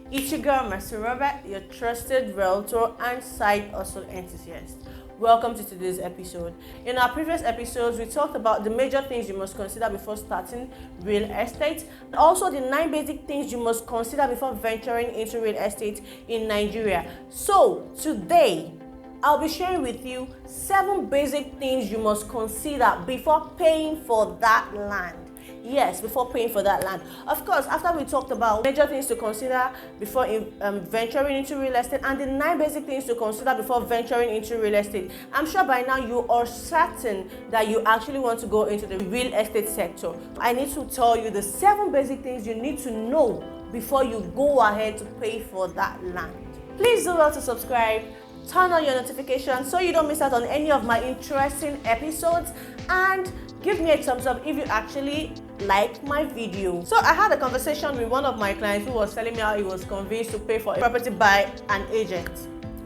It's your girl, Mercy Robert, your trusted realtor and side hustle enthusiast. Welcome to today's episode. In our previous episodes, we talked about the major things you must consider before starting real estate, and also the 9 basic things you must consider before venturing into real estate in Nigeria. So today, I'll be sharing with you 7 basic things you must consider before paying for that land. Yes, before paying for that land. Of course, after we talked about major things to consider before venturing into real estate and the 9 basic things to consider before venturing into real estate, I'm sure by now you are certain that you actually want to go into the real estate sector. I need to tell you the 7 basic things you need to know before you go ahead to pay for that land. Please do well to subscribe, turn on your notifications so you don't miss out on any of my interesting episodes, and give me a thumbs up if you actually like my video. So I had a conversation with one of my clients who was telling me how he was convinced to pay for a property by an agent.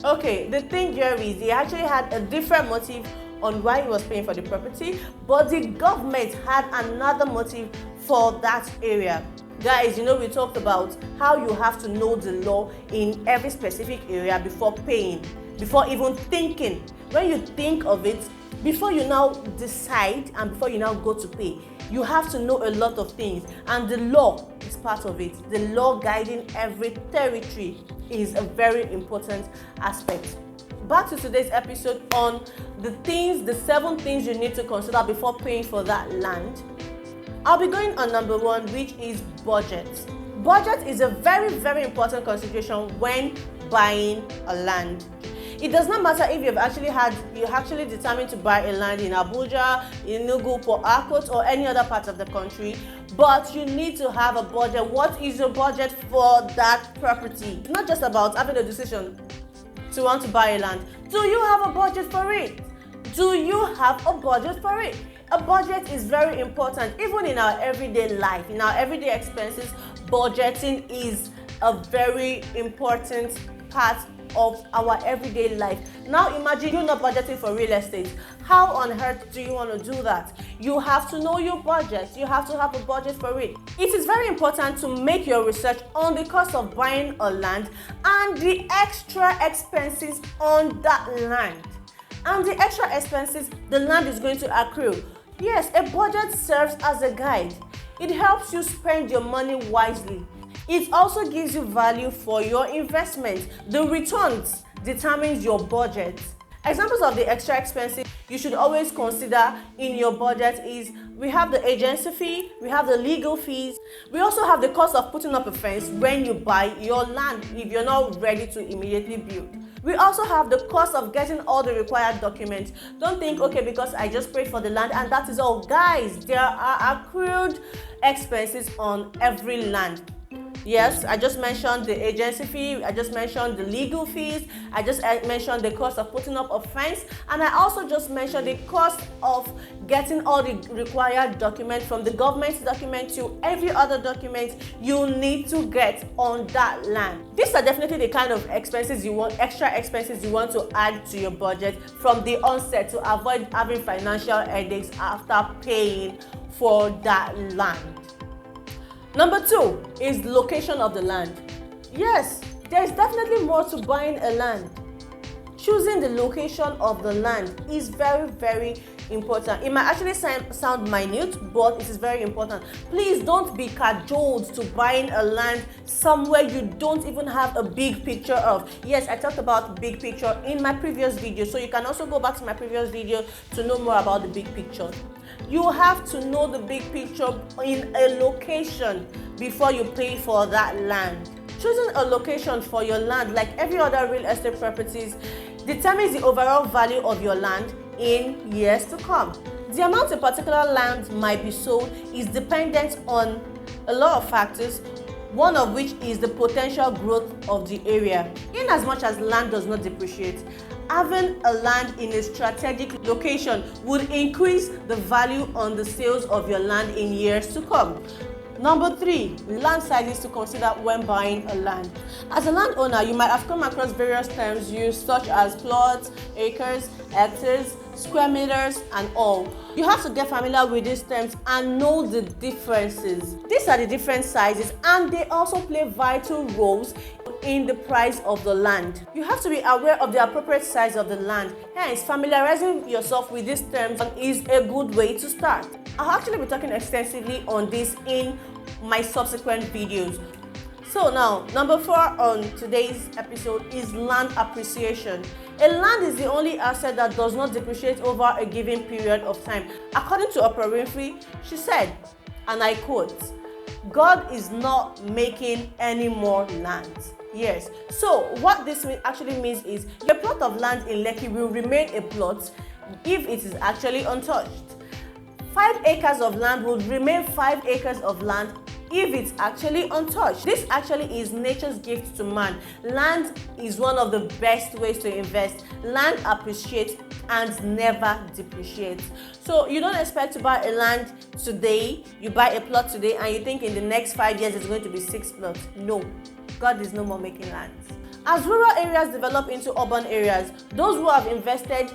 Okay, the thing here is he actually had a different motive on why he was paying for the property, but the government had another motive for that area. Guys, you know, we talked about how you have to know the law in every specific area before paying, before even thinking. When you think of it, before you now decide and before you now go to pay, you have to know a lot of things, and the law is part of it. The law guiding every territory is a very important aspect. Back to today's episode on the 7 things you need to consider before paying for that land. I'll be going on number 1, which is budget. Budget is a very, very important consideration when buying a land. It does not matter if you're actually determined to buy a land in Abuja, in Enugu, Port Harcourt, or any other part of the country, but you need to have a budget. What is your budget for that property? It's not just about having a decision to want to buy a land. Do you have a budget for it? Do you have a budget for it? A budget is very important. Even in our everyday life, in our everyday expenses, budgeting is a very important part of our everyday life. Now imagine you're not budgeting for real estate. How on earth do you want to do that? You have to know your budget. You have to have a budget for it. It is very important to make your research on the cost of buying a land and the extra expenses on that land. And the extra expenses the land is going to accrue. Yes, a budget serves as a guide. It helps you spend your money wisely. It also gives you value for your investment. The returns determines your budget. Examples of the extra expenses you should always consider in your budget is we have the agency fee, we have the legal fees, we also have the cost of putting up a fence when you buy your land if you're not ready to immediately build. We also have the cost of getting all the required documents. Don't think, okay, because I just paid for the land and that is all. Guys, there are accrued expenses on every land. Yes, I just mentioned the agency fee, I just mentioned the legal fees, I just mentioned the cost of putting up a fence, and I also just mentioned the cost of getting all the required documents, from the government document to every other document you need to get on that land. These are definitely the kind of expenses you want, extra expenses you want to add to your budget from the onset to avoid having financial headaches after paying for that land. Number 2 is location of the land. Yes, there is definitely more to buying a land. Choosing the location of the land is very, very important. It might actually sound minute, but it is very important. Please don't be cajoled to buying a land somewhere you don't even have a big picture of. Yes, I talked about big picture in my previous video, so you can also go back to my previous video to know more about the big picture. You have to know the big picture in a location before you pay for that land. Choosing a location for your land, like every other real estate properties, determines the overall value of your land in years to come. The amount a particular land might be sold is dependent on a lot of factors, one of which is the potential growth of the area. In as much as land does not depreciate, having a land in a strategic location would increase the value on the sales of your land in years to come. Number 3, land sizes to consider when buying a land. As a landowner, you might have come across various terms used such as plots, acres, hectares, square meters, and all. You have to get familiar with these terms and know the differences. These are the different sizes, and they also play vital roles in the price of the land. You have to be aware of the appropriate size of the land. Hence, familiarizing yourself with these terms is a good way to start. I'll actually be talking extensively on this in my subsequent videos. So now, number 4 on today's episode is land appreciation. A land is the only asset that does not depreciate over a given period of time. According to Oprah Winfrey, she said, and I quote, "God is not making any more land." Yes. So what this actually means is your plot of land in Lekki will remain a plot if it is actually untouched. 5 acres of land will remain 5 acres of land if it's actually untouched. This actually is nature's gift to man. Land is one of the best ways to invest. Land appreciates and never depreciates. So you don't expect to buy a land today, you buy a plot today, and you think in the next 5 years it's going to be 6 plots. No, God is no more making lands. As rural areas develop into urban areas, those who have invested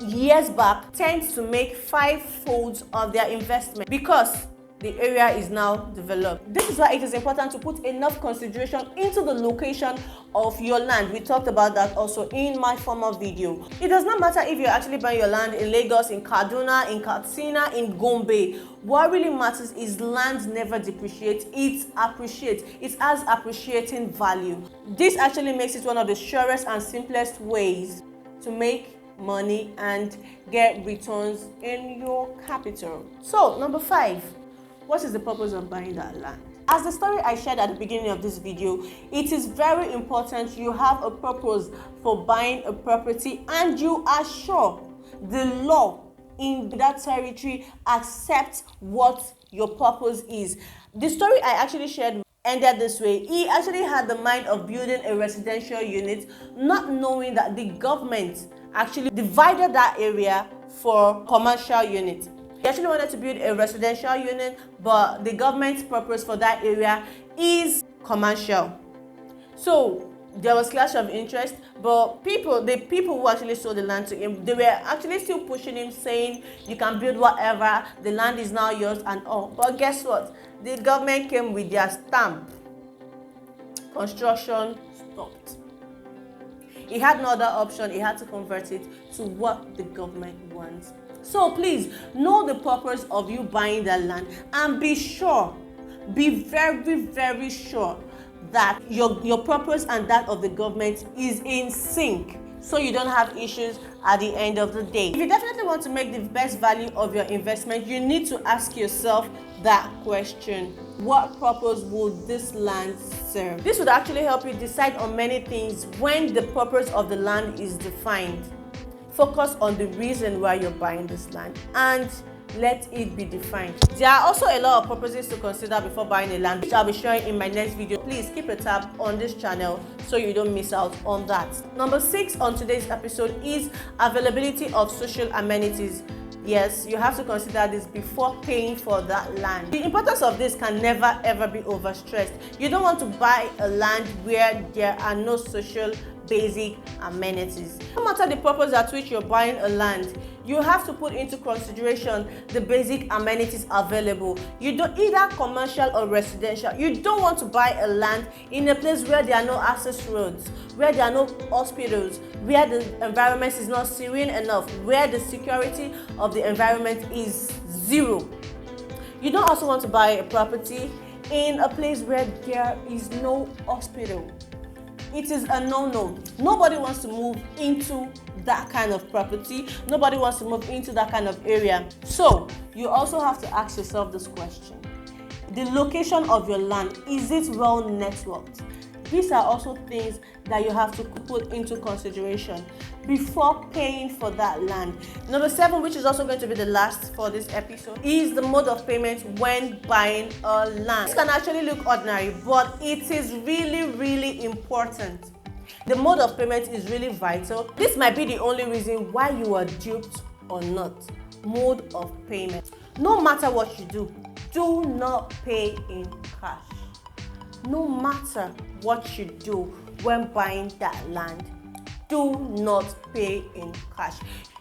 years back tend to make 5-folds of their investment because the area is now developed. This is why it is important to put enough consideration into the location of your land. We talked about that also in my former video. It does not matter if you're actually buying your land in Lagos, in Kaduna, in Katsina, in Gombe. What really matters is land never depreciates, it appreciates. It has appreciating value. This actually makes it one of the surest and simplest ways to make money and get returns in your capital. So, number 5. What is the purpose of buying that land? As the story I shared at the beginning of this video, it is very important you have a purpose for buying a property and you are sure the law in that territory accepts what your purpose is. The story I actually shared ended this way. He actually had the mind of building a residential unit, not knowing that the government actually divided that area for commercial units. He actually wanted to build a residential unit, but the government's purpose for that area is commercial. So there was clash of interest, but the people who actually sold the land to him, they were actually still pushing him, saying you can build whatever, the land is now yours and all. But guess what? The government came with their stamp. Construction stopped. He had no other option. He had to convert it to what the government wants. So please know the purpose of you buying that land and be sure, be very, very sure that your purpose and that of the government is in sync, so you don't have issues at the end of the day. If you definitely want to make the best value of your investment, you need to ask yourself that question: what purpose would this land serve? This would actually help you decide on many things when the purpose of the land is defined. Focus on the reason why you're buying this land and let it be defined. There are also a lot of purposes to consider before buying a land, which I'll be sharing in my next video. Please keep a tab on this channel so you don't miss out on that. Number 6 on today's episode is availability of social amenities. Yes, you have to consider this before paying for that land. The importance of this can never ever be overstressed. You don't want to buy a land where there are no social basic amenities. No matter the purpose at which you're buying a land, you have to put into consideration the basic amenities available. You don't, either commercial or residential. You don't want to buy a land in a place where there are no access roads, where there are no hospitals, where the environment is not serene enough, where the security of the environment is zero. You don't also want to buy a property in a place where there is no hospital. It is a no-no. Nobody wants to move into that kind of property. Nobody wants to move into that kind of area. So you also have to ask yourself this question: the location of your land, is it well networked? These are also things that you have to put into consideration before paying for that land. Number 7, which is also going to be the last for this episode, is the mode of payment when buying a land. This can actually look ordinary, but it is really, really important. The mode of payment is really vital. This might be the only reason why you are duped or not. Mode of payment. No matter what you do not pay in cash. No matter what you do when buying that land, do not pay in cash.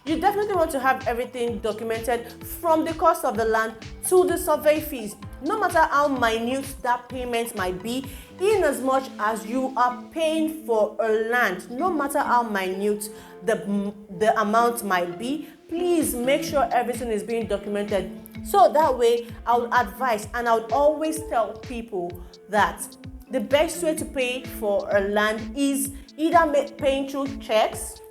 You definitely want to have everything documented, from the cost of the land to the survey fees, no matter how minute that payment might be. In as much as you are paying for a land, no matter how minute the amount might be, please make sure everything is being documented. So that way, I would advise, and I would always tell people that the best way to pay for a land is either paying through checks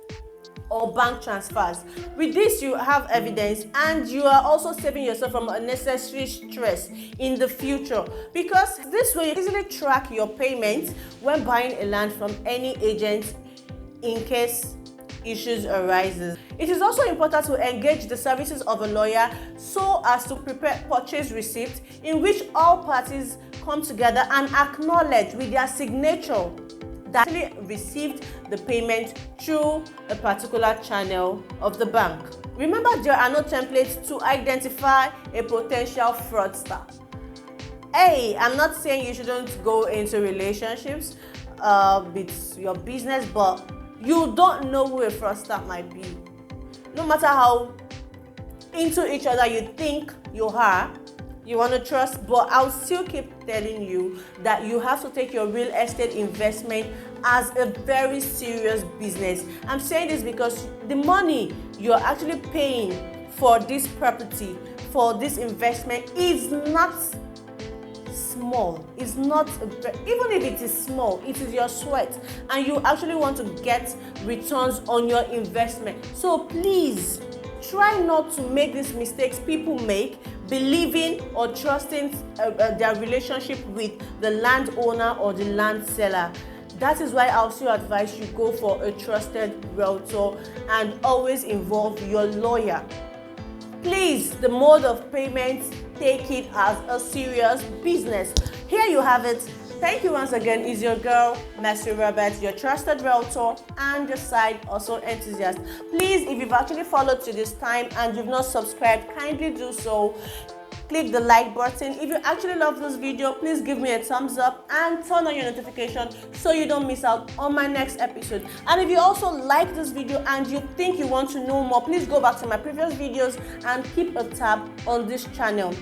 or bank transfers. With this, you have evidence, and you are also saving yourself from unnecessary stress in the future, because this way you easily track your payments when buying a land from any agent in case issues arises. It is also important to engage the services of a lawyer so as to prepare purchase receipt, in which all parties come together and acknowledge with their signature that they received the payment through a particular channel of the bank. Remember, there are no templates to identify a potential fraudster. Hey, I'm not saying you shouldn't go into relationships with your business, but you don't know who a fraudster might be. No matter how into each other you think you are, you want to trust, but I'll still keep telling you that you have to take your real estate investment as a very serious business. I'm saying this because the money you're actually paying for this property, for this investment, is not small. It's not, even if it is small, it is your sweat, and you actually want to get returns on your investment. So please try not to make these mistakes people make, believing or trusting their relationship with the landowner or the land seller. That is why I'll still advise you go for a trusted realtor, and always involve your lawyer. Please, the mode of payment, take it as a serious business. Here you have it. Thank you once again. It's your girl, Mercy Roberts, your trusted realtor and your side hustle enthusiast. Please, if you've actually followed to this time and you've not subscribed, kindly do so. Click the like button. If you actually love this video, please give me a thumbs up and turn on your notification so you don't miss out on my next episode. And if you also like this video and you think you want to know more, please go back to my previous videos and keep a tab on this channel.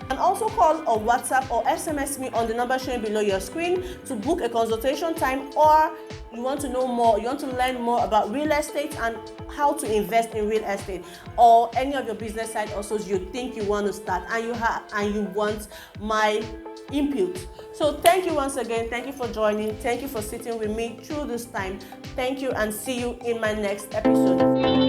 And also call or WhatsApp or SMS me on the number showing below your screen to book a consultation time, or you want to know more, you want to learn more about real estate and how to invest in real estate, or any of your business side hustles you think you want to start and you want my input. So thank you once again. Thank you for joining. Thank you for sitting with me through this time. Thank you, and see you in my next episode.